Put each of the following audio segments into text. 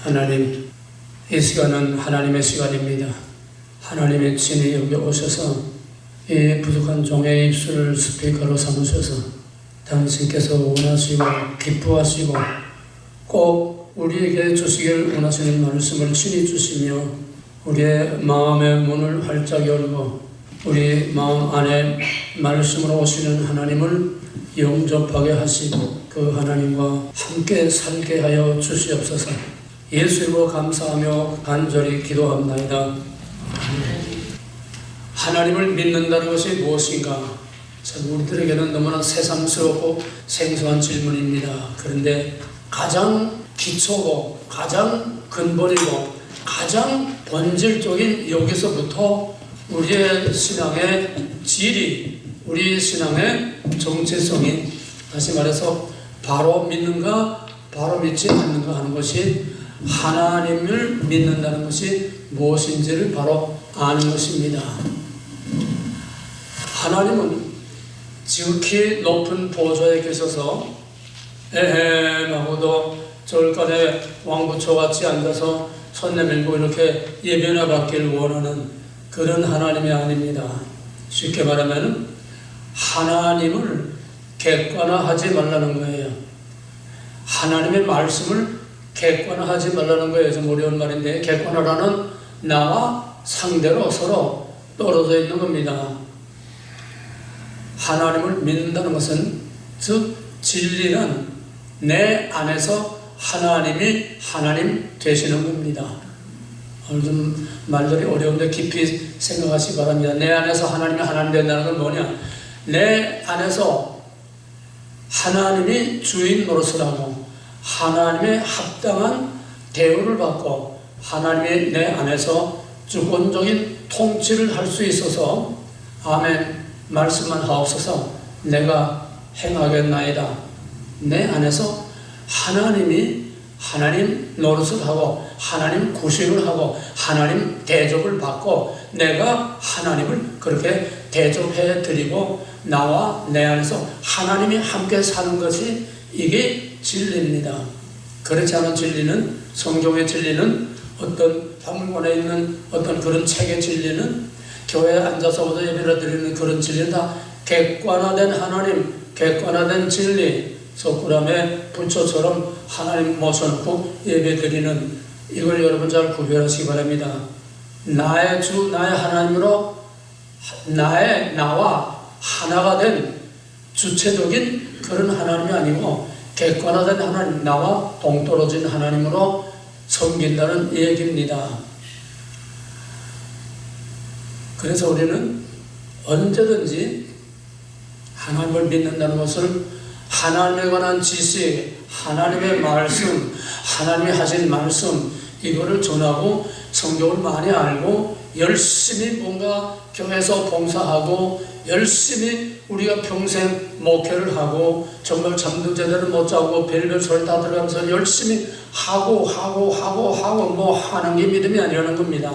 하나님, 이 시간은 하나님의 시간입니다. 하나님의 친히 여기 오셔서 이 부족한 종의 입술을 스피커로 삼으셔서 당신께서 원하시고 기뻐하시고 꼭 우리에게 주시기를 원하시는 말씀을 친히 주시며 우리의 마음의 문을 활짝 열고 우리 마음 안에 말씀으로 오시는 하나님을 영접하게 하시고 그 하나님과 함께 살게 하여 주시옵소서. 예수님으로 감사하며 간절히 기도합나이다. 하나님을 믿는다는 것이 무엇인가? 참 우리들에게는 너무나 새삼스럽고 생소한 질문입니다. 그런데 가장 기초고 가장 근본이고 가장 본질적인 여기서부터 우리의 신앙의 질이, 우리 신앙의 정체성이, 다시 말해서 바로 믿는가 바로 믿지 않는가 하는 것이 하나님을 믿는다는 것이 무엇인지를 바로 아는 것입니다. 하나님은 지극히 높은 보좌에 계셔서 에헴하고도 절간에 왕부처같이 앉아서 손 내밀고 이렇게 예배나 받기를 원하는 그런 하나님이 아닙니다. 쉽게 말하면 하나님을 객관화하지 말라는 거예요. 하나님의 말씀을 객관화하지 말라는 거예요. 좀 어려운 말인데, 객관화라는 나와 상대로 서로 떨어져 있는 겁니다. 하나님을 믿는다는 것은, 즉 진리는 내 안에서 하나님이 하나님 되시는 겁니다. 오늘 좀 말들이 어려운데 깊이 생각하시기 바랍니다. 내 안에서 하나님이 하나님 된다는 건 뭐냐? 내 안에서 하나님이 주인 노릇을 하고 하나님의 합당한 대우를 받고 하나님이 내 안에서 주권적인 통치를 할 수 있어서 아멘 말씀만 하옵소서 내가 행하겠나이다. 내 안에서 하나님이 하나님 노릇을 하고 하나님 구실을 하고 하나님 대접을 받고 내가 하나님을 그렇게 대접해 드리고 나와 내 안에서 하나님이 함께 사는 것이 이게 진리입니다. 그렇지 않은 진리는, 성경의 진리는, 어떤 박물관에 있는 어떤 그런 책의 진리는, 교회에 앉아서부터 예배를 드리는 그런 진리는 다 객관화된 하나님, 객관화된 진리, 석굴암의 부처처럼 하나님 모셔놓고 예배드리는, 이걸 여러분 잘 구별하시기 바랍니다. 나의 주, 나의 하나님으로 나와 하나가 된 주체적인 그런 하나님이 아니고 객관화된 하나님, 나와 동떨어진 하나님으로 섬긴다는 얘기입니다. 그래서 우리는 언제든지 하나님을 믿는다는 것을 하나님에 관한 지식, 하나님의 말씀, 하나님이 하신 말씀, 이거를 전하고 성경을 많이 알고 열심히 뭔가 교회에서 봉사하고 열심히 우리가 평생 목회를 하고 정말 잠도 제대로 못 자고 별별 소리 다 들어가면서 열심히 하고 뭐 하는 게 믿음이 아니라는 겁니다.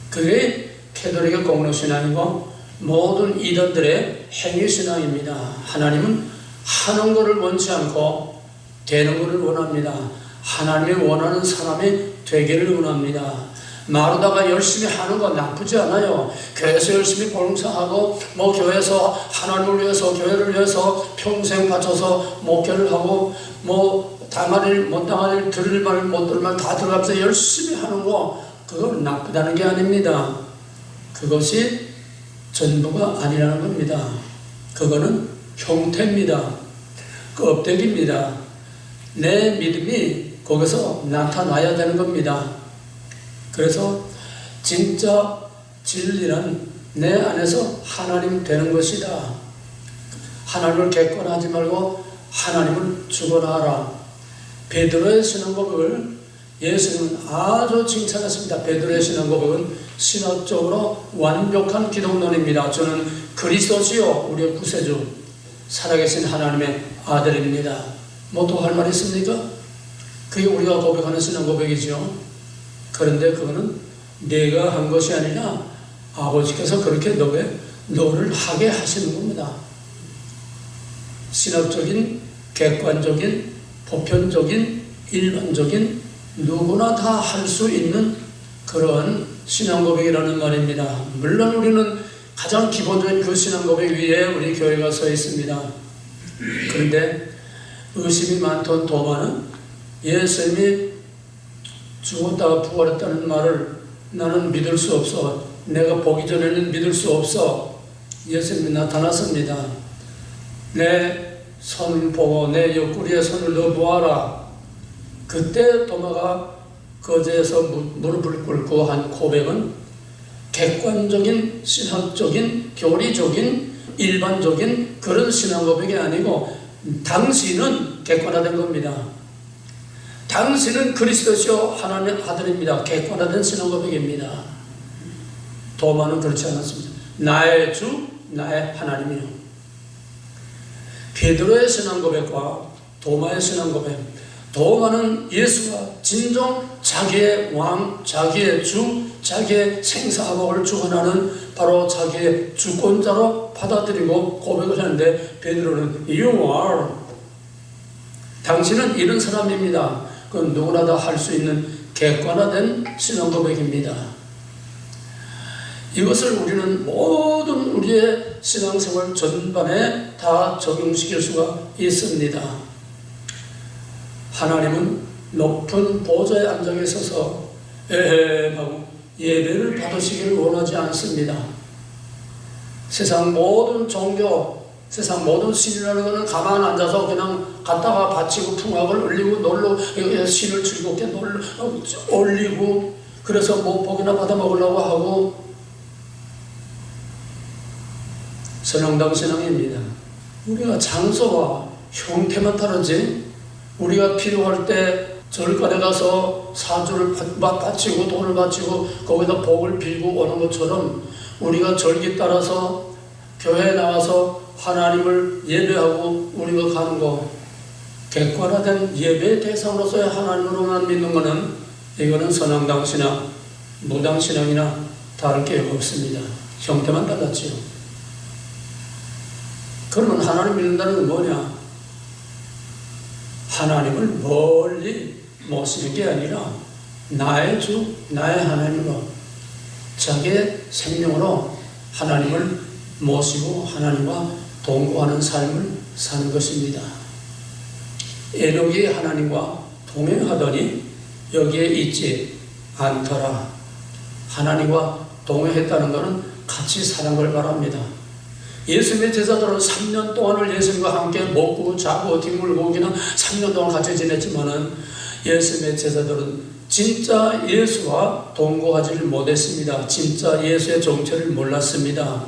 그게 캐톨릭의 공로신앙이고 모든 이단들의 행위신앙입니다. 하나님은 하는 것을 원치 않고 되는 것을 원합니다. 하나님이 원하는 사람이 되기를 원합니다. 마르다가 열심히 하는 건 나쁘지 않아요. 교회에서 열심히 봉사하고 뭐 교회에서 하나님을 위해서 교회를 위해서 평생 바쳐서 목회를 하고 뭐 당할 일 못 당할 일 들을 말 못 들을 말 다 들어가면서 열심히 하는 거, 그건 나쁘다는 게 아닙니다. 그것이 전부가 아니라는 겁니다. 그거는 형태입니다. 껍데기입니다. 내 믿음이 거기서 나타나야 되는 겁니다. 그래서 진짜 진리는 내 안에서 하나님 되는 것이다. 하나님을 객관하지 말고 하나님을 주관하라. 베드로의 신앙고백을 예수님은 아주 칭찬했습니다. 베드로의 신앙고백은 신학적으로 완벽한 기독론입니다. 저는 그리스도시요 우리의 구세주 살아계신 하나님의 아들입니다. 뭐 또 할 말 있습니까? 그게 우리가 고백하는 신앙고백이죠. 그런데 그거는 내가 한 것이 아니라 아버지께서 그렇게 너를 하게 하시는 겁니다. 신학적인, 객관적인, 보편적인, 일반적인 누구나 다 할 수 있는 그런 신앙 고백이라는 말입니다. 물론 우리는 가장 기본적인 그 신앙 고백 위에 우리 교회가 서 있습니다. 그런데 의심이 많던 도마는 예수님이 죽었다가 부활했다는 말을 나는 믿을 수 없어. 내가 보기 전에는 믿을 수 없어. 예수님이 나타났습니다. 내 손을 보고 내 옆구리에 손을 넣어보아라. 그때 도마가 거제에서 무릎을 꿇고 한 고백은 객관적인 신학적인 교리적인 일반적인 그런 신앙 고백이 아니고 당신은 객관화된 겁니다. 당신은 그리스도시요 하나님의 아들입니다. 객관화된 신앙 고백입니다. 도마는 그렇지 않았습니다. 나의 주, 나의 하나님이요. 베드로의 신앙 고백과 도마의 신앙 고백. 도마는 예수가 진정 자기의 왕, 자기의 주, 자기의 생사복을 주관하는 바로 자기의 주권자로 받아들이고 고백을 하는데 베드로는 You are. 당신은 이런 사람입니다. 그건 누구나 다 할 수 있는 객관화된 신앙 고백입니다. 이것을 우리는 모든 우리의 신앙생활 전반에 다 적용시킬 수가 있습니다. 하나님은 높은 보좌에 앉아 계셔서 에헴하고 예배를 받으시기를 원하지 않습니다. 세상 모든 종교, 세상 모든 신이라는 것은 가만 앉아서 그냥 갔다가 바치고 풍악을 올리고 놀러 신을 즐겁게 올리고 그래서 뭐 복이나 받아 먹으려고 하고 선영당 신앙입니다. 우리가 장소와 형태만 다르지 우리가 필요할 때 절간에 가서 사주를 바치고 돈을 바치고 거기다 복을 빌고 오는 것처럼 우리가 절기 따라서 교회에 나와서 하나님을 예배하고 우리가 가는 거 객관화된 예배의 대상으로서의 하나님으로만 믿는 것은 이거는 선왕당 신앙, 무당 신앙이나 다를 게 없습니다. 형태만 달랐지요. 그러면 하나님 믿는다는 건 뭐냐? 하나님을 멀리 모시는 게 아니라 나의 주, 나의 하나님으로 자기의 생명으로 하나님을 모시고 하나님과 동거하는 삶을 사는 것입니다. 에녹이 하나님과 동행하더니 여기에 있지 않더라. 하나님과 동행했다는 것은 같이 사는 걸 말합니다. 예수님의 제자들은 3년 동안을 예수님과 함께 먹고 자고 뒹굴고 그냥 3년 동안 같이 지냈지만은 예수님의 제자들은 진짜 예수와 동거하지를 못했습니다. 진짜 예수의 정체를 몰랐습니다.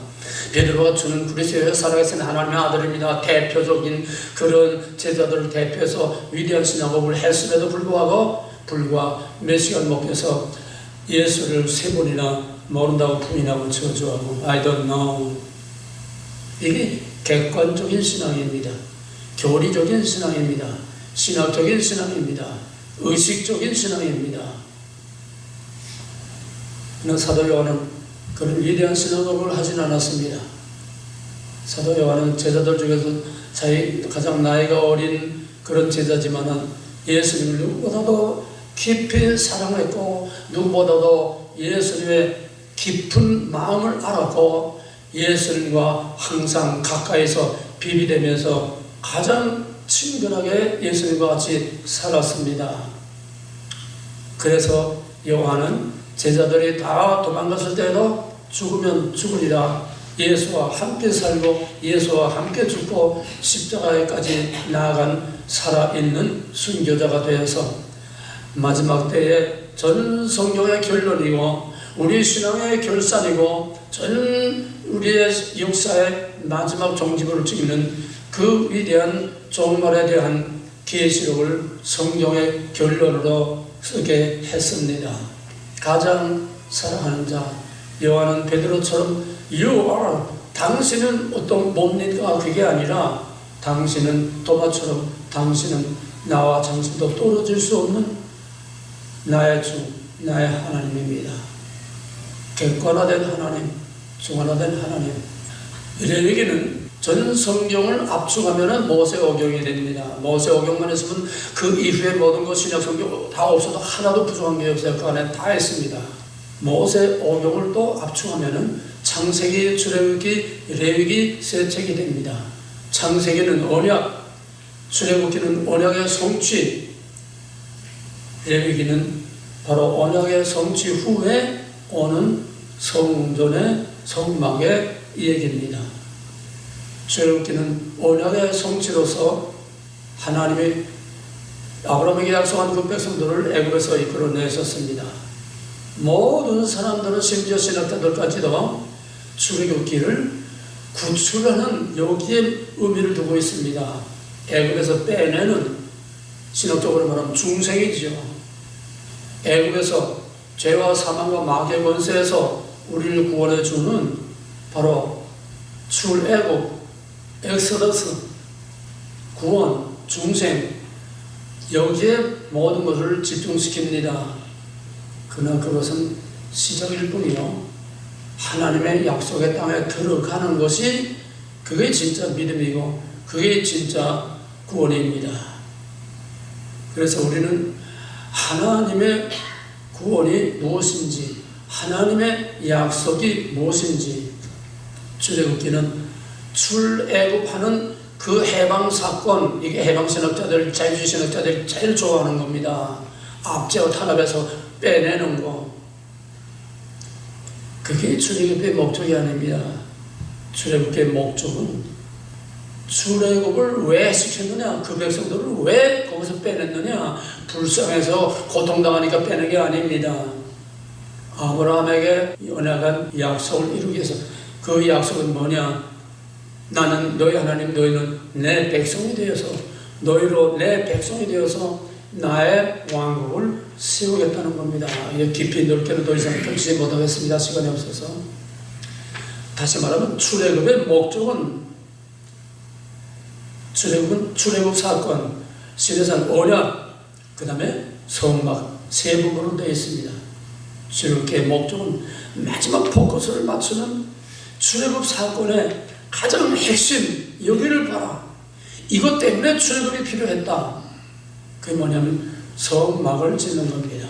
베드로가 주는 그리스도의 살아계신 하나님의 아들입니다. 대표적인 그런 제자들을 대표해서 위대한 신앙고백을 했음에도 불구하고 불과 몇 시간 먹혀서 예수를 3번이나 모른다고 부인하고 저주하고 I don't know. 이게 객관적인 신앙입니다. 교리적인 신앙입니다. 신학적인 신앙입니다. 의식적인 신앙입니다. 그러나 사도 요한은 그런 위대한 신앙을 하진 않았습니다. 사도 요한은 제자들 중에서 자기 가장 나이가 어린 그런 제자지만은 예수님을 누구보다도 깊이 사랑했고 누구보다도 예수님의 깊은 마음을 알았고 예수님과 항상 가까이서 비비되면서 가장 친근하게 예수님과 같이 살았습니다. 그래서 요한은 제자들이 다 도망갔을 때도 죽으면 죽으리라 예수와 함께 살고 예수와 함께 죽고 십자가에까지 나아간 살아있는 순교자가 되어서 마지막 때에 전 성경의 결론이고 우리 신앙의 결산이고 전 우리의 역사의 마지막 종지부를 찍는 그 위대한 종말에 대한 계시록을 성경의 결론으로 쓰게 했습니다. 가장 사랑하는 자 요한은 베드로처럼 You are 당신은 어떤 뭡니까? 그게 아니라 당신은 도마처럼 당신은 나와 당신도 떨어질 수 없는 나의 주, 나의 하나님입니다. 객관화된 하나님, 중간화된 하나님. 우리에게는 전 성경을 압축하면 모세오경이 됩니다. 모세오경만 했으면 그 이후에 모든 것 신약 성경 다 없어도 하나도 부족한 게 없어요. 그 안에 다 있습니다. 모세오경을 또 압축하면 창세기, 출애굽기, 레위기 세 책이 됩니다. 창세기는 언약, 출애굽기는 언약의 성취, 레위기는 바로 언약의 성취 후에 오는 성전의 성막의 얘기입니다. 출애굽기는 언약의 성취로서 하나님이 아브라함에게 약속한 그 백성들을 애굽에서 이끌어내셨습니다. 모든 사람들은 심지어 신학자들까지도 출애굽기를 구출하는 여기에 의미를 두고 있습니다. 애굽에서 빼내는, 신학적으로 말하면 중생이죠. 애굽에서 죄와 사망과 마귀의 권세에서 우리를 구원해 주는 바로 출애굽, 엑소더스, 구원, 중생, 여기에 모든 것을 집중시킵니다. 그러나 그것은 시작일 뿐이요, 하나님의 약속의 땅에 들어가는 것이 그게 진짜 믿음이고 그게 진짜 구원입니다. 그래서 우리는 하나님의 구원이 무엇인지, 하나님의 약속이 무엇인지, 출애굽기는 출애굽하는 그 해방 사건, 이게 해방 신학자들, 자유주의 신학자들이 제일 좋아하는 겁니다. 압제와 탄압에서 빼내는 거, 그게 출애굽의 목적이 아닙니다. 출애굽의 목적은 출애굽을 왜 시켰느냐, 그 백성들을 왜 거기서 빼냈느냐, 불쌍해서 고통당하니까 빼는 게 아닙니다. 아브라함에게 언약한 약속을 이루기 위해서. 그 약속은 뭐냐? 나는 너희 하나님, 너희는 내 백성이 되어서, 너희로 내 백성이 되어서 나의 왕국을 세우겠다는 겁니다. 이게 깊이 넓게는 더 이상 펼치지 못하겠습니다. 시간이 없어서. 다시 말하면 출애굽의 목적은, 출애굽 사건, 시내산 언약, 그 다음에 성막 세 부분으로 되어 있습니다. 출애굽의 목적은 마지막 포커스를 맞추는 출애굽 사건의 가장 핵심, 여기를 봐라. 이것 때문에 출애굽이 필요했다. 그게 뭐냐면 성막을 짓는 겁니다.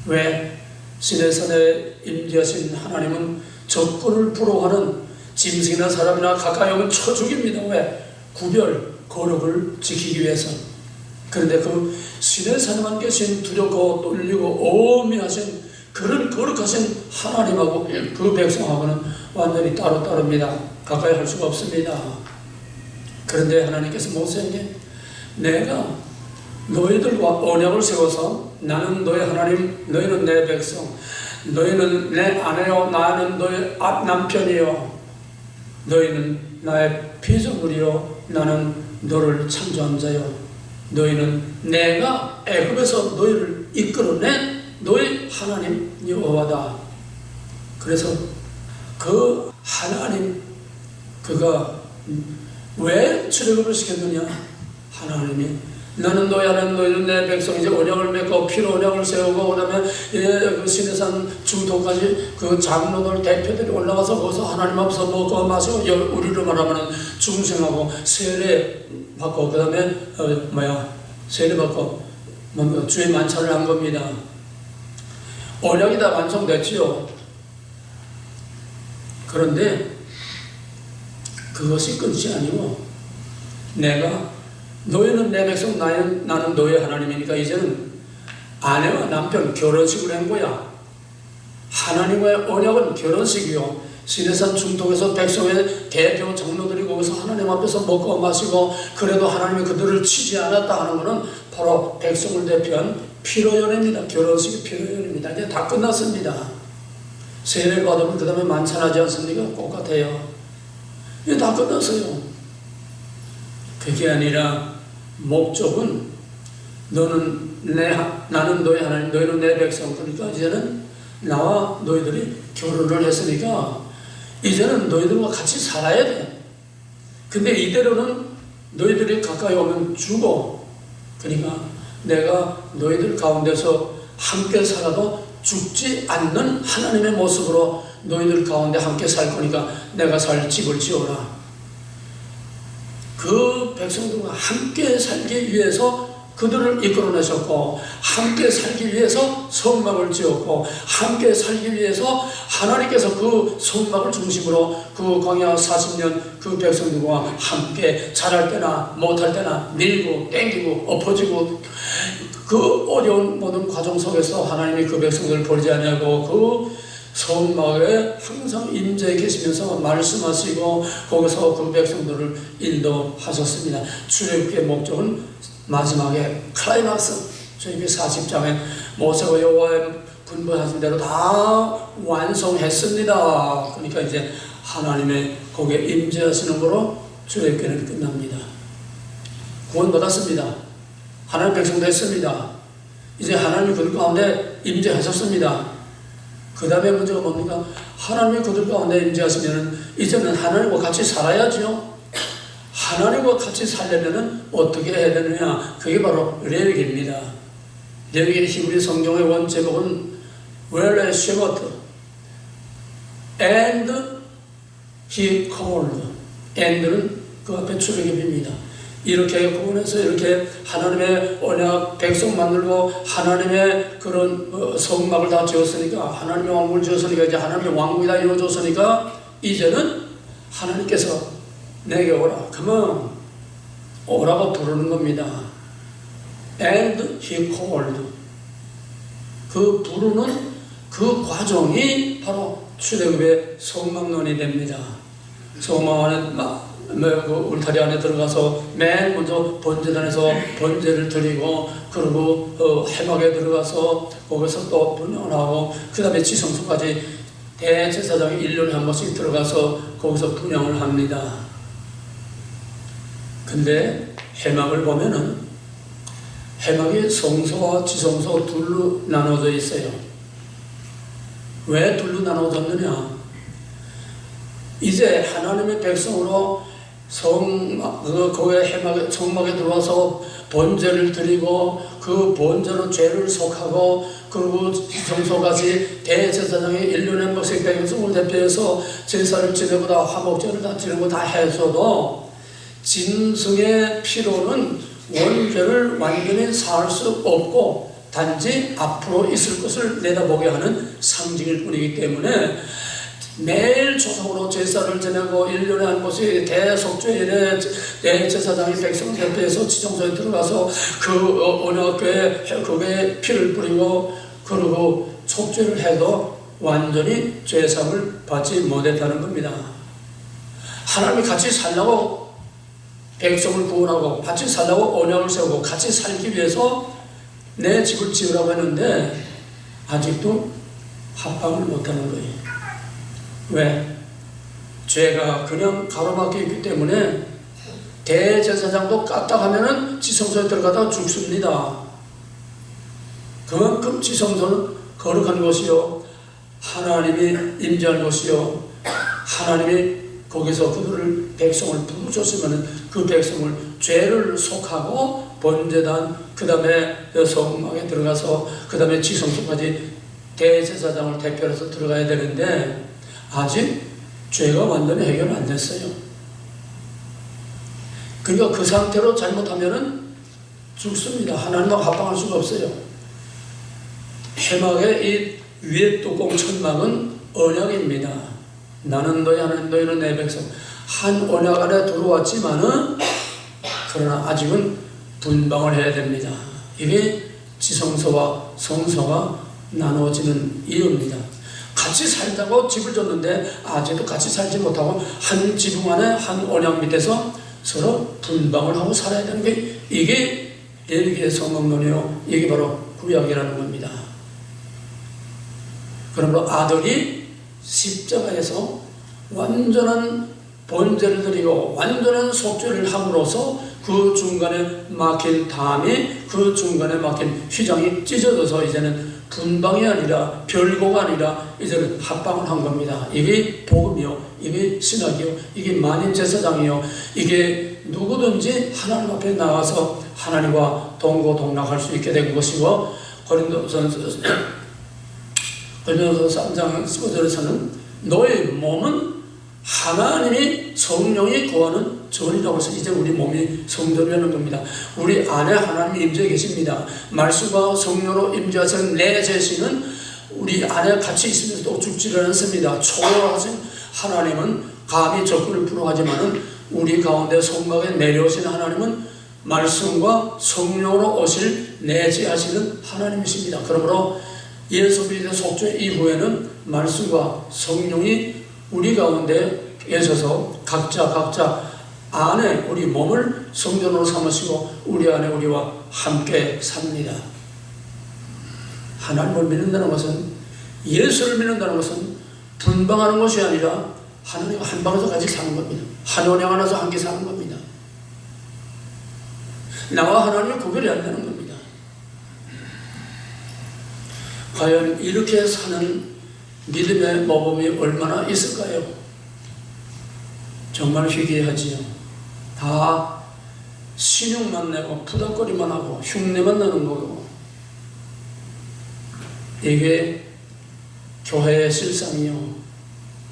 왜? 시내산에 임재하신 하나님은 적군을 부러워하는 짐승이나 사람이나 가까이 오면 쳐 죽입니다. 왜? 구별, 거룩을 지키기 위해서. 그런데 그 시내산에만 계신 두렵고 떨리고 오미하신 그런 거룩하신 하나님하고 그 백성하고는 완전히 따로따로입니다. 가까이 할 수가 없습니다. 그런데 하나님께서 모세에게 내가 너희들과 언약을 세워서 나는 너희 하나님, 너희는 내 백성, 너희는 내 아내요, 나는 너희 남편이요, 너희는 나의 피조물이요, 나는 너를 창조한 자요, 너희는 내가 애굽에서 너희를 이끌어낸 너희 하나님 여호와다. 그래서 그 하나님, 그가 왜 출애굽을 시켰느냐? 하나님이 나는 너희 하나님, 너희는 내 백성이지, 언약을 맺고 피로 언약을 세우고, 그 다음에 그 시내산 중토까지 그 장로들 대표들이 올라가서 거기서 하나님 앞에서 먹고 마시고, 우리로 말하면 중생하고 세례 받고, 그 다음에 세례 받고 주의 만찬을 한 겁니다. 언약이 다 완성됐지요. 그런데 그것이 끝이 아니고, 내가 너희는 내 백성, 나는 너희 하나님이니까 이제는 아내와 남편 결혼식을 한 거야. 하나님과의 언약은 결혼식이요. 시내산 중동에서 백성의 대표 장로들이 거기서 하나님 앞에서 먹고 마시고, 그래도 하나님이 그들을 치지 않았다 하는 것은 바로 백성을 대표한 피로연회입니다. 결혼식이 피로연회입니다. 이제 다 끝났습니다. 세례를 받으면 그 다음에 만찬하지 않습니까? 똑같아요. 이제 다 끝났어요. 그게 아니라 목적은 나는 너희 하나님, 너희는 내 백성. 그러니까 이제는 나와 너희들이 결혼을 했으니까 이제는 너희들과 같이 살아야 돼. 근데 이대로는 너희들이 가까이 오면 죽어. 그러니까 내가 너희들 가운데서 함께 살아도 죽지 않는 하나님의 모습으로 너희들 가운데 함께 살 거니까 내가 살 집을 지어라. 그 백성들과 함께 살기 위해서 그들을 이끌어내셨고, 함께 살기 위해서 성막을 지었고, 함께 살기 위해서 하나님께서 그 성막을 중심으로 그 광야 40년 그 백성들과 함께 잘할 때나 못할 때나 밀고 땡기고 엎어지고 그 어려운 모든 과정 속에서 하나님이 그 백성들을 버리지 아니하고 그 성막에 항상 임재해 계시면서 말씀하시고 거기서 그 백성들을 인도하셨습니다. 출애굽의 목적은 마지막에 클라이막스, 출애굽기 40장에 모세가 여호와의 분부하신 대로 다 완성했습니다. 그러니까 이제 하나님의 거기에 임재하시는 거로 출애굽기는 끝납니다. 구원받았습니다. 하나님 백성 됐습니다. 이제 하나님이 그들 가운데 임재하셨습니다. 그 다음에 문제가 뭡니까? 하나님이 그들 가운데 임재하시면 이제는 하나님과 같이 살아야죠. 하나님과 같이 살려면 어떻게 해야 되느냐? 그게 바로 레위기입니다. 레위기 히브리 성경의 원제목은 Well as shepherd and he called. and는 그 앞에 출애굽입니다. 이렇게 구원해서 이렇게 하나님의 언약 백성 만들고 하나님의 그런 성막을 다 지었으니까, 하나님의 왕국을 지었으니까, 이제 하나님의 왕국이 다 이루어졌으니까 이제는 하나님께서 내게 오라, 그러면 오라고 부르는 겁니다. And he called. 그 부르는 그 과정이 바로 출애굽의 성막론이 됩니다. 성막 안에 그 울타리 안에 들어가서 맨 먼저 번제단에서 번제를 드리고, 그리고 회막에 들어가서 거기서 또 분향을 하고, 그 다음에 지성소까지 대제사장이 1년에 한 번씩 들어가서 거기서 분향을 합니다. 근데 회막을 보면은 회막이 성소와 지성소 둘로 나눠져 있어요. 왜 둘로 나눠졌느냐? 이제 하나님의 백성으로 거기에 해막에, 성막에 들어와서 번제를 드리고 그 번제로 죄를 속하고, 그리고 성소까지 대제사장이 1년에 한 번씩 백성을 대표해서 제사를 지내고 다 화목제를 다 지내고 다 해서도 짐승의 피로는 원죄를 완전히 살 수 없고 단지 앞으로 있을 것을 내다보게 하는 상징일 뿐이기 때문에 매일 조성으로 제사를 지내고 1년에 한 번씩 대속죄일에 대제사장이 백성을 대표해서 지성소에 들어가서 그 언약궤에 그게 피를 뿌리고, 그리고 속죄를 해도 완전히 죄상을 받지 못했다는 겁니다. 하나님이 같이 살라고 백성을 구원하고 같이 살라고 언약을 세우고 같이 살기 위해서 내 집을 지으라고 했는데 아직도 합방을 못하는 거예요. 왜? 죄가 그냥 가로막혀 있기 때문에 대제사장도 까딱하면은 지성소에 들어가다 죽습니다. 그만큼 지성소는 거룩한 곳이요, 하나님이 임재할 곳이요, 하나님이 거기서 그들을 백성을 부르셨으면 그 백성을 죄를 속하고 번제단, 그 다음에 성막에 들어가서 그 다음에 지성소까지 대제사장을 대표해서 들어가야 되는데 아직 죄가 완전히 해결 안 됐어요. 그러니까 그 상태로 잘못하면은 죽습니다. 하나님과 합방할 수가 없어요. 회막의 이 위에 뚜껑 천막은 언약입니다. 나는 너희, 하나님 너희는 내 백성. 한 언약 안에 들어왔지만은 그러나 아직은 분방을 해야 됩니다. 이게 지성소와 성소가 나누어지는 이유입니다. 같이 살자고 집을 줬는데 아직도 같이 살지 못하고 한 지붕 안에 한 언약 밑에서 서로 분방을 하고 살아야 되는 게 이게 레위기의 성막론이요, 이게 바로 구약이라는 겁니다. 그러므로 아들이 십자가에서 완전한 번제를 드리고 완전한 속죄를 함으로써 그 중간에 막힌 담이, 그 중간에 막힌 휘장이 찢어져서 이제는 분방이 아니라 별거가 아니라 이제는 합방을 한 겁니다. 이게 복음이요, 이게 신학이요, 이게 만인제사장이요, 이게 누구든지 하나님 앞에 나가서 하나님과 동고동락할 수 있게 된 것이고, 고린도서 3장 15절에서는 너의 몸은 하나님이 성령이 거하는 전이라고 해서 이제 우리 몸이 성전이라는 겁니다. 우리 안에 하나님이 임재 계십니다. 말씀과 성령으로 임재하신 내 자신은 우리 안에 같이 있으면서도 죽지를 않습니다. 초월하신 하나님은 감히 적군을 불허하지만은 우리 가운데 성막에 내려오신 하나님은 말씀과 성령으로 오실 내재하시는 하나님이십니다. 그러므로 예수 그리스도의 속죄 이후에는 말씀과 성령이 우리 가운데 계셔서 각자 안에 우리 몸을 성전으로 삼으시고 우리 안에 우리와 함께 삽니다. 하나님을 믿는다는 것은, 예수를 믿는다는 것은 분방하는 것이 아니라 하나님과 한 방에서 같이 사는 겁니다. 한 원에 안에서 함께 사는 겁니다. 나와 하나님의 구별이 안 되는 겁니다. 과연 이렇게 사는 믿음의 모범이 얼마나 있을까요? 정말 희귀하지요. 다 신용만 내고 푸덕거리만 하고 흉내만 나는 거고, 이게 교회의 실상이요,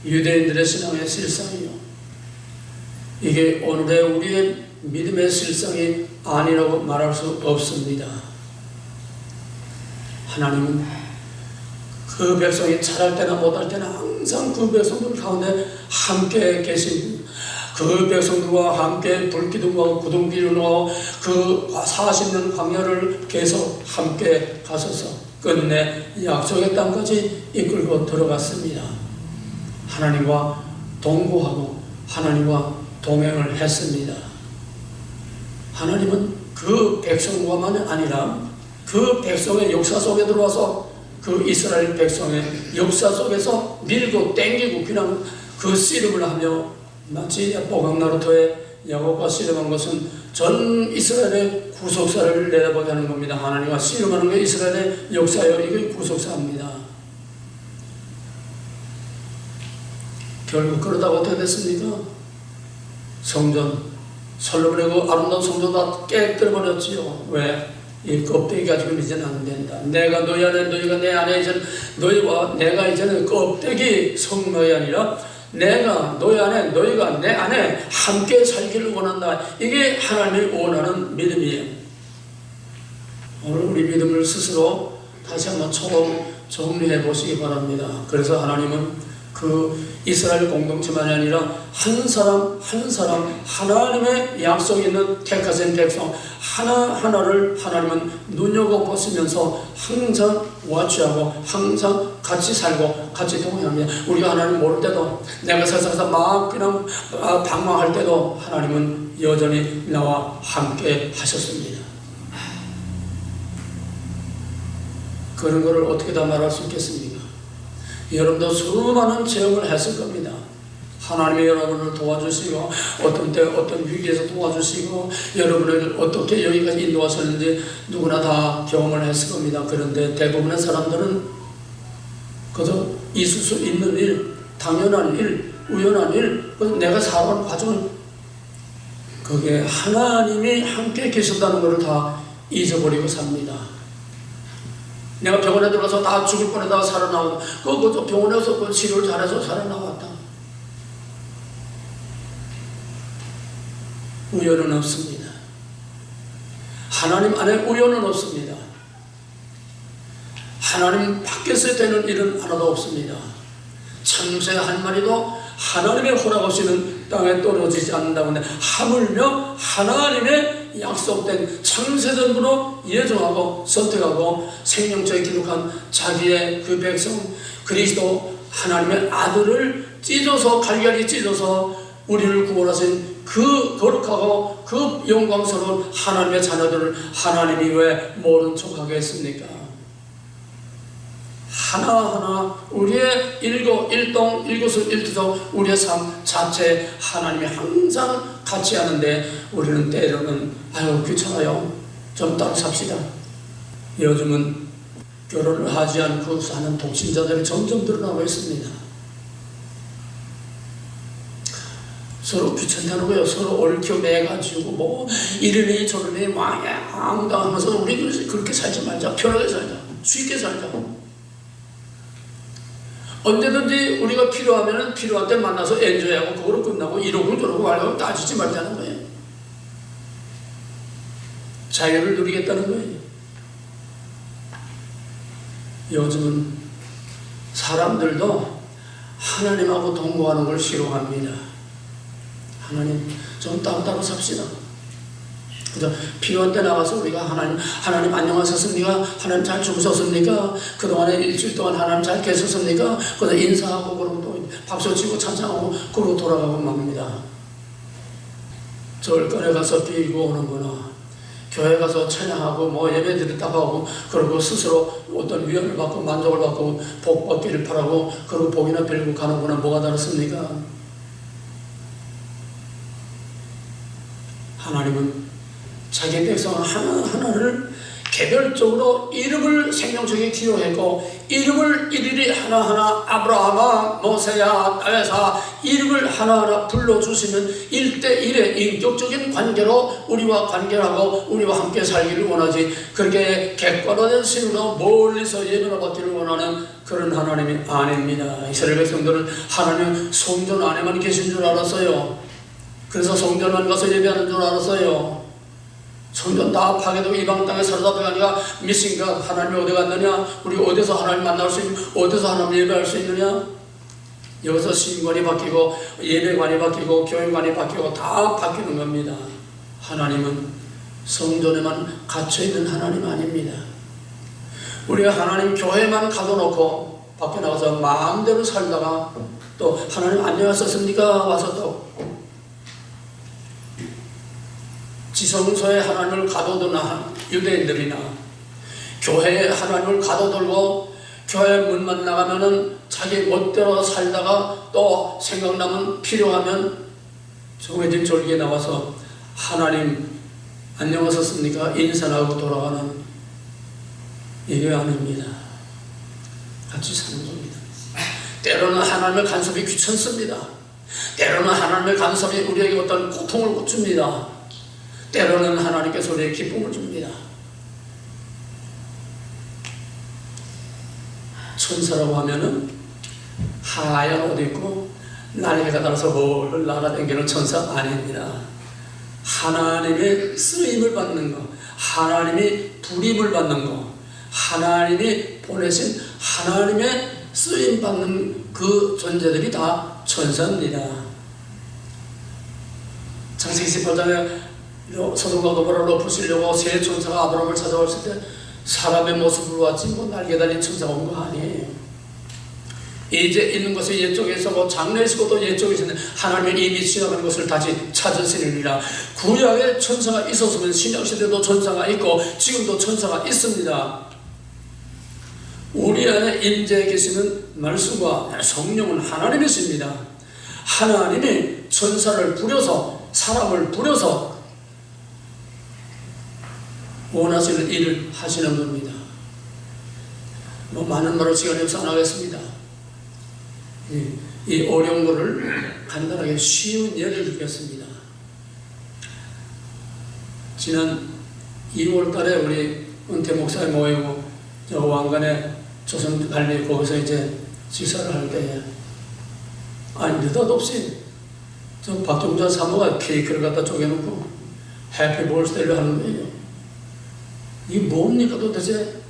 유대인들의 신앙의 실상이요, 이게 오늘의 우리의 믿음의 실상이 아니라고 말할 수 없습니다. 하나님은 그 백성이 잘할 때나 못할 때나 항상 그 백성들 가운데 함께 계신, 그 백성들과 함께 불기둥과 구둥기둥과 그 40년 광야를 계속 함께 가셔서 끝내 약속의 땅까지 이끌고 들어갔습니다. 하나님과 동거하고 하나님과 동행을 했습니다. 하나님은 그 백성과만 아니라 그 백성의 역사 속에 들어와서 그 이스라엘 백성의 역사 속에서 밀고 땡기고 그냥 그 씨름을 하며, 마치 보강나루토의 야곱과 씨름한 것은 전 이스라엘의 구속사를 내다보게 하는 겁니다. 하나님과 씨름하는 게 이스라엘의 역사예요. 이게 구속사입니다. 결국 그러다가 어떻게 됐습니까? 성전, 솔로몬의 그 아름다운 성전 다 깨뜨려버렸지요. 왜? 이 껍데기 가지고는 이제는 안 된다. 내가 너희 안에, 너희가 내 안에, 이제는 너희와 내가 이제는 껍데기 성막이 아니라 내가 너희 안에, 너희가 내 안에 함께 살기를 원한다. 이게 하나님이 원하는 믿음이에요. 오늘 우리 믿음을 스스로 다시 한번 처음 정리해 보시기 바랍니다. 그래서 하나님은 그 이스라엘 공동체만이 아니라 한 사람 한 사람 하나님의 약속이 있는 택하신 백성 하나하나를 하나님은 눈여겨보시면서 항상 와치하고 항상 같이 살고 같이 동행합니다. 우리가 하나님 모를 때도, 내가 세상에서 막 그냥 방황할 때도 하나님은 여전히 나와 함께 하셨습니다. 그런 것을 어떻게 다 말할 수 있겠습니까? 여러분도 수많은 체험을 했을 겁니다. 하나님이 여러분을 도와주시고, 어떤 때 어떤 위기에서 도와주시고, 여러분을 어떻게 여기까지 인도하셨는지 누구나 다 경험을 했을 겁니다. 그런데 대부분의 사람들은 그저 있을 수 있는 일, 당연한 일, 우연한 일, 내가 살아온 과정을, 그게 하나님이 함께 계신다는 것을 다 잊어버리고 삽니다. 내가 병원에 들어가서 다 죽을 뻔하다가 살아나오고, 그 병원에서 그 치료를 잘해서 살아나왔다. 우연은 없습니다. 하나님 안에 우연은 없습니다. 하나님 밖에서 되는 일은 하나도 없습니다. 참새 한 마리도 하나님의 허락 없이는 땅에 떨어지지 않는다고 하는데, 하물며 하나님의 약속된 창세전부로 예정하고 선택하고 생명처에 기록한 자기의 그 백성 그리스도 하나님의 아들을 찢어서, 갈갈이 찢어서 우리를 구원하신 그 거룩하고 그 영광스러운 하나님의 자녀들을 하나님이 왜 모른 척하게 했습니까? 하나하나 우리의 일동, 일거수, 일투족, 우리의 삶 자체 하나님이 항상 같이 하는데, 우리는 때로는 아유 귀찮아요, 좀 따로 삽시다. 요즘은 결혼을 하지 않고 사는 독신자들이 점점 늘어나고 있습니다. 서로 귀찮다는 거예요. 서로 얽혀 매가지고 뭐 이러니 저러니 망당하면서 우리 그렇게 살지 말자. 편하게 살자. 쉽게 살자. 언제든지 우리가 필요하면 필요한 때 만나서 엔조이하고 그거로 끝나고 이러고 저러고 하려고 따지지 말자는 거예요. 자유를 누리겠다는 거예요. 요즘은 사람들도 하나님하고 동거하는 걸 싫어합니다. 하나님 좀 따로따로 삽시다. 그래서 필요한 때 나가서 우리가 하나님 안녕하셨습니까? 하나님 잘 주무셨습니까? 그동안에 일주일 동안 하나님 잘 계셨습니까? 그래서 인사하고 그러고 또 박수 치고 찬양하고 그러고 돌아가고 맙니다. 절간에 가서 빌고 오는구나. 교회 가서 찬양하고 뭐 예배 드렸다고 하고 그리고 스스로 어떤 위안을 받고 만족을 받고 복 받기를 바라고 그리고 복이나 빌고 가는구나. 뭐가 다르습니까? 하나님은 자기 백성 하나하나를 개별적으로 이름을 생명적인 기록했고 이름을 일일이 하나하나 아브라함아 모세야 다윗아 이름을 하나하나 불러주시는 1대1의 인격적인 관계로 우리와 관계하고 우리와 함께 살기를 원하지 그렇게 객관화된 신으로 멀리서 예배를 받기를 원하는 그런 하나님이 아닙니다. 이스라엘 백성들은 하나님 성전 안에만 계신 줄 알았어요. 그래서 성전만 가서 예배하는 줄 알았어요. 성전 다 파괴되고 이방 땅에 사로잡혀가니까 미신가 하나님이 어디 갔느냐? 우리 어디서 하나님 만날 수 있는 어디서 하나님 예배할 수 있느냐? 여기서 신관이 바뀌고 예배관이 바뀌고 교회관이 바뀌고 다 바뀌는 겁니다. 하나님은 성전에만 갇혀있는 하나님 아닙니다. 우리가 하나님 교회만 가둬놓고 밖에 나가서 마음대로 살다가 또 하나님 안녕하셨습니까? 와서 또 지성소에 하나님을 가둬둔 유대인들이나 교회에 하나님을 가둬들고 교회 문만 나가면은 자기 멋대로 살다가 또 생각나면 필요하면 정해진 절기에 나와서 하나님 안녕하셨습니까? 인사하고 돌아가는 이게 아닙니다. 같이 사는 겁니다. 때로는 하나님의 간섭이 귀찮습니다. 때로는 하나님의 간섭이 우리에게 어떤 고통을 줍니다. 때로는 하나님께서 우리에게 기쁨을 줍니다. 천사라고 하면은 하얀 옷 입고 날개가 달아서 뭘 날아다니는 천사 아닙니다. 하나님의 쓰임을 받는 거, 하나님이 불임을 받는 거, 하나님이 보내신 하나님의 쓰임 받는 그 존재들이 다 천사입니다. 창세기 18장에 소돔과 고모라를 엎으시려고 세 천사가 아브라함을 찾아왔을 때 사람의 모습으로 왔지 뭐 날개 달린 천사가 온 거 아니에요. 이제 있는 것을 옛적에서 뭐 장래에서도 또 옛적에서 하나님의 이미 지나가는 것을 다시 찾으시느니라. 구약에 천사가 있었으면 신약시대도 천사가 있고 지금도 천사가 있습니다. 우리 안에 임재해 계시는 말씀과 성령은 하나님이십니다. 하나님이 천사를 부려서 사람을 부려서 원하시는 일을 하시는 겁니다. 뭐 많은 말을 시간이 없어 안 하겠습니다. 이 어려운 거를 간단하게 쉬운 예를 들겠습니다. 지난 2월 달에 우리 은퇴 목사에 모이고 저 왕관에 조선관리 거기서 이제 지사를 할 때에 아니 느닷없이 저 박종자 사모가 케이크를 갖다 쪼개놓고 해피 볼스데이를 하는 거예요. 이게 뭡니까 도대체?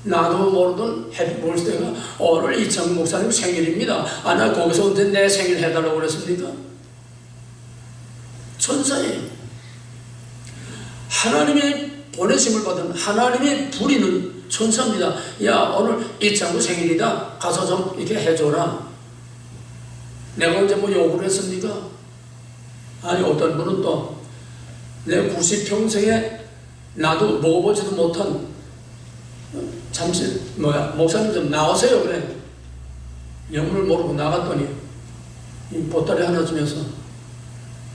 나도 모르던 해피 볼스데이가 오늘 이창 목사님 생일입니다. 아, 나 거기서 언제 내 생일 해달라고 그랬습니까? 천사예요. 하나님의 보내심을 받은 하나님이 부리는 천사입니다. 야, 오늘 이창구 생일이다. 가서 좀 이렇게 해줘라. 내가 언제 뭐 요구를 했습니까? 아니, 어떤 분은 또 내 90평생에 나도 먹어보지도 못한 잠시 목사님 좀 나오세요 그래. 영문을 모르고 나갔더니 이 보따리 하나 주면서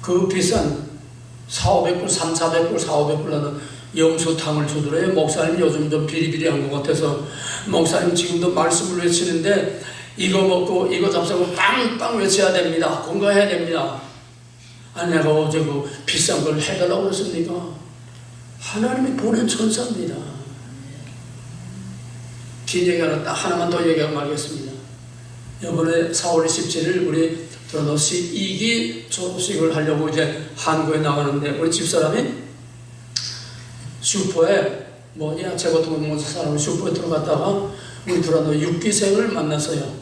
그 비싼 4,500불, 3,400불, 4,500불 하는 염소탕을 주더래요. 목사님 요즘 좀 비리비리한 것 같아서 목사님 지금도 말씀을 외치는데 이거 먹고 이거 잡수고 빵빵 외쳐야 됩니다. 건강해야 됩니다. 아니 내가 어제 그 비싼 걸 해달라고 그랬습니까? 하나님이 보낸 천사입니다. 긴 얘기 하나만 더 얘기하고 말겠습니다. 이번에 4월 27일 우리 드러너시 2기 졸업식을 하려고 이제 한국에 나가는데, 우리 집사람이 슈퍼에 뭐 야채 같은 거 먹는 사람을 슈퍼에 들어갔다가 우리 드러너 6기생을 만났어요.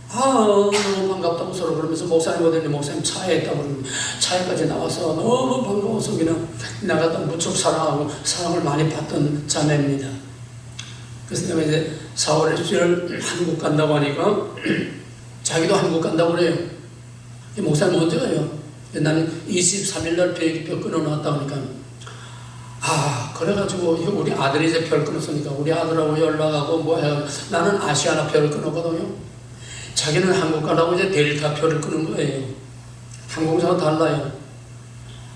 너무 반갑다고 서로 그러면서 목사님 어디니, 목사님 차에 있다고 그러면 차에까지 나와서 너무 반가워서 그냥 나갔다 무척 사랑하고 사랑을 많이 받던 자매입니다. 그래서 내가 이제 4월 27일 한국 간다고 하니까 자기도 한국 간다고 그래요. 목사님 언제 가요? 나는 23일날 비행기표 끊어놨다 그러니까, 그래가지고 우리 아들이 이제 별 끊었으니까 우리 아들하고 연락하고 뭐 해야, 나는 아시아나 표를 끊었거든요. 자기는 한국 가려고 이제 델타 표를 끊은 거예요. 항공사가 달라요.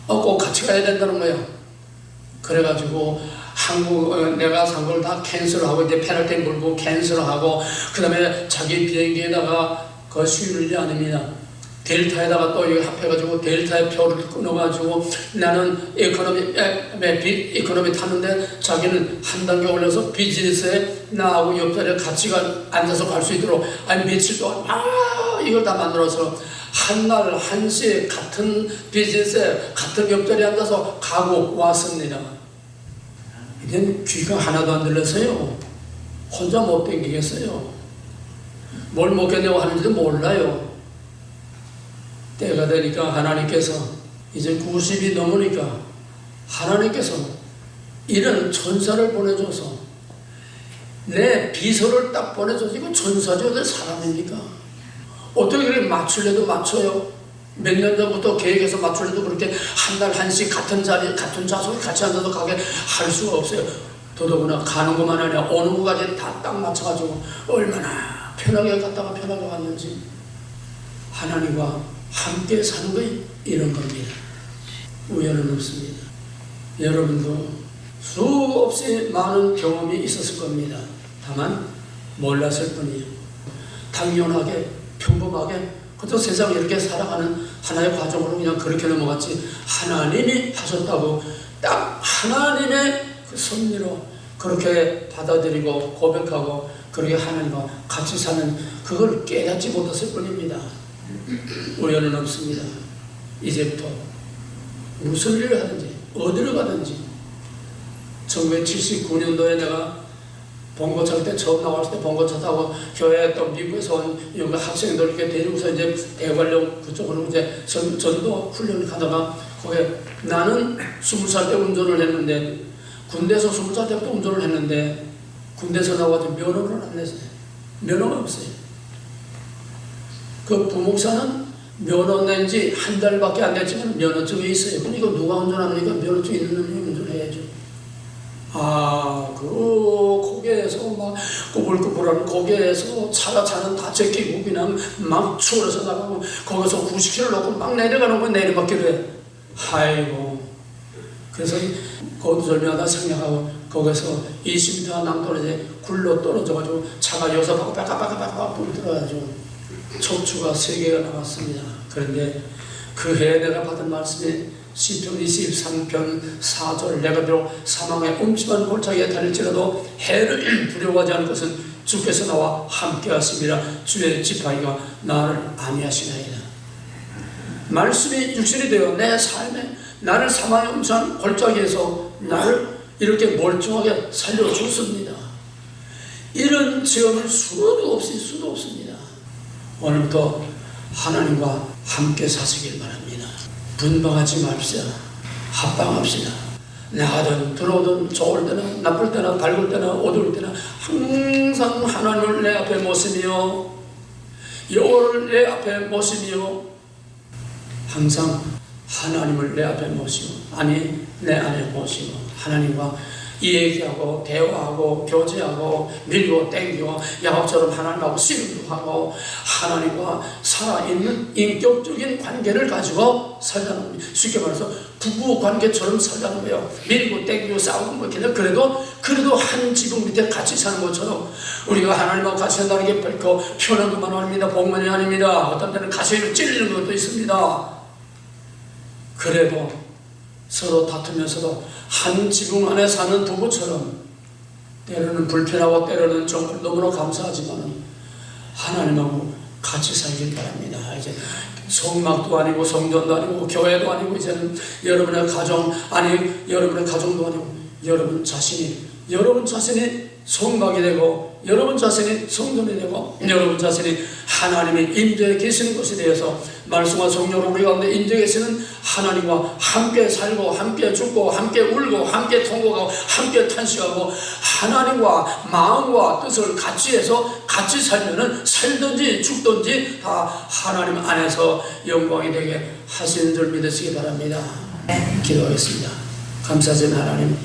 꼭 같이 가야 된다는 거야. 그래가지고 내가 산 걸 다 캔슬하고 이제 페널티 물고 캔슬하고, 그 다음에 자기 비행기에다가 그 수유를 아닙니다. 델타에다가 또 이거 합해가지고 델타의 표를 끊어가지고, 나는 이코노미 탔는데 자기는 한 단계 올려서 비즈니스에 나하고 옆자리에 같이 앉아서 갈 수 있도록 며칠 동안 이걸 다 만들어서 한날 한시에 같은 비즈니스에 같은 옆자리에 앉아서 가고 왔습니다. 이젠 귀가 하나도 안 들려서요, 혼자 못 댕기겠어요. 뭘 먹겠냐고 하는지도 몰라요. 때가 되니까 하나님께서 이제 90이 넘으니까 하나님께서 이런 천사를 보내줘서 내 비서를 딱 보내줘서, 이거 천사죠, 어디 사람입니까? 어떻게 그렇게 맞추려도 맞춰요? 몇 년 전부터 계획해서 맞추려도 그렇게 한 달 한씩 같은 자리 같은 좌석에 같이 앉아서 가게 할 수가 없어요. 더더구나 가는 것만 아니라 오는 것까지 다 딱 맞춰가지고 얼마나 편하게 갔다가 편하게 왔는지. 하나님과 함께 사는 거 이런 겁니다. 우연은 없습니다. 여러분도 수없이 많은 경험이 있었을 겁니다. 다만 몰랐을 뿐이에요. 당연하게 평범하게 그저 세상을 이렇게 살아가는 하나의 과정으로 그냥 그렇게 넘어갔지, 하나님이 하셨다고 딱 하나님의 그 섭리로 그렇게 받아들이고 고백하고 그렇게 하나님과 같이 사는 그걸 깨닫지 못했을 뿐입니다. 우연은 없습니다. 이제부터 무슨 일을 하든지 어디를 가든지. 1979년도에 내가 봉고차 때 처음 나왔을 때 봉고차 타고 교회 또 미국에서 온 여기 학생들 이렇게 데리고서 이제 대관령 그쪽으로 이제 전도 훈련을 가다가, 거기에 나는 20살 때 운전을 했는데, 군대에서 20살 때부터 운전을 했는데 군대에서 나와서 면허를 안 냈어요. 면허가 없어요. 그 부목사는 면허 낸 지 한 달밖에 안 됐지만 면허증이 있어요. 그러니까 누가 운전하니까 면허증 있는 놈이 운전해야죠. 거기에서 막 꾸불꾸불하는 거기에서 차는 다 제끼고 그냥 막 추월해서 나가고, 거기서 90km 놓고 막 내려가는 거 내리막길로 해. 아이고. 그래서 거두절미하다 생략하고 거기서 20m 남떨어져 굴러 떨어져가지고 차가 여기서 하고 빠까빠까빠까 불 들어가지고 척추가 3개가 나왔습니다. 그런데 그 해에 내가 받은 말씀이 시편 23편 4절, 내가 비록 사망의 음침한 골짜기에 달릴지라도 해를 두려워하지 않을 것은 주께서 나와 함께 하심이라. 주의 지팡이가 나를 안위하시나이다. 말씀이 육신이 되어 내 삶에 나를 사망의 음침한 골짜기에서 나를 이렇게 멀쩡하게 살려줬습니다. 이런 체험을 수도 없습니다. 오늘부터 하나님과 함께 사시길 바랍니다. 분방하지 맙시다. 합방합시다. 나가든 들어오든 좋을 때나 나쁠 때나 밝을 때나 어두울 때나 항상 하나님을 내 앞에 모시며 여호와를 내 앞에 모시며 항상 하나님을 내 앞에 모시고 내 안에 모시고 하나님과 얘기하고 대화하고 교제하고 밀고 땡기고 야곱처럼 하나님하고 씨름도 하고 하나님과 살아있는 인격적인 관계를 가지고 살자는 겁니다. 쉽게 말해서 부부 관계처럼 살자는 거예요. 밀고 땡기고 싸우고 뭐 그래도 한 지붕 밑에 같이 사는 것처럼 우리가 하나님하고 같이 산다는 게 결코 편한 것만 아닙니다. 복만이 아닙니다. 어떤 때는 가슴이 찔리는 것도 있습니다. 그래도 서로 다투면서도 한 지붕 안에 사는 부부처럼 때로는 불편하고 때로는 좀 너무나 감사하지만 하나님하고 같이 살길 바랍니다. 이제 성막도 아니고 성전도 아니고 교회도 아니고 이제는 여러분의 가정 여러분의 가정도 아니고 여러분 자신이 성막이 되고 여러분 자신이 성전이 되고 여러분 자신이 하나님의 임재에 계시는 것이 되어서 말씀과 성령으로 우리 가운데 임재에 계시는 하나님과 함께 살고 함께 죽고 함께 울고 함께 통곡하고 함께 탄식하고 하나님과 마음과 뜻을 같이 해서 같이 살면은 살든지 죽든지 다 하나님 안에서 영광이 되게 하시는 줄 믿으시기 바랍니다. 기도하겠습니다. 감사하신 하나님,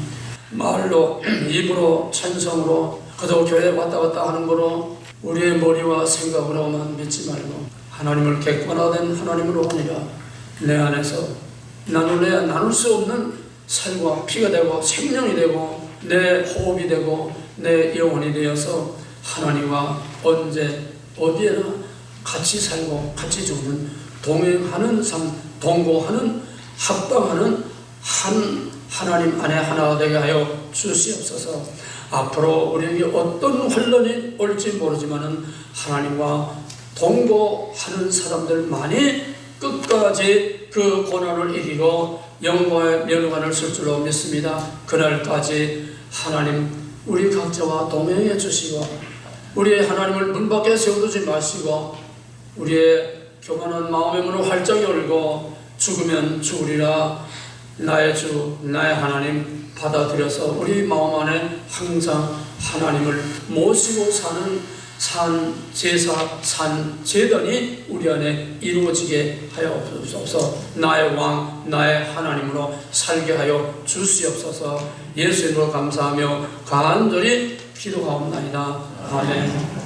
말로 입으로 찬성으로 그저 교회 왔다 갔다 하는 거로 우리의 머리와 생각으로만 믿지 말고 하나님을 객관화된 하나님으로 아니라 내 안에서 나눌래야 나눌 수 없는 살과 피가 되고 생명이 되고 내 호흡이 되고 내 영혼이 되어서 하나님과 언제 어디에나 같이 살고 같이 죽는 동행하는 삶, 동거하는 합당하는 한 하나님 안에 하나가 되게 하여 주시옵소서. 앞으로 우리에게 어떤 환란이 올지 모르지만은 하나님과 동거하는 사람들만이 끝까지 그 고난을 이기고 영광의 면류관을 쓸 줄로 믿습니다. 그날까지 하나님 우리 각자와 동행해 주시고 우리의 하나님을 문 밖에 세워두지 마시고 우리의 교만한 마음의 문을 활짝 열고 죽으면 죽으리라 나의 주 나의 하나님 받아들여서 우리 마음 안에 항상 하나님을 모시고 사는 산 제사 산 제단이 우리 안에 이루어지게 하여 주옵소서. 나의 왕 나의 하나님으로 살게 하여 주시옵소서. 예수 이름으로 감사하며 간절히 기도하옵나이다. 아멘.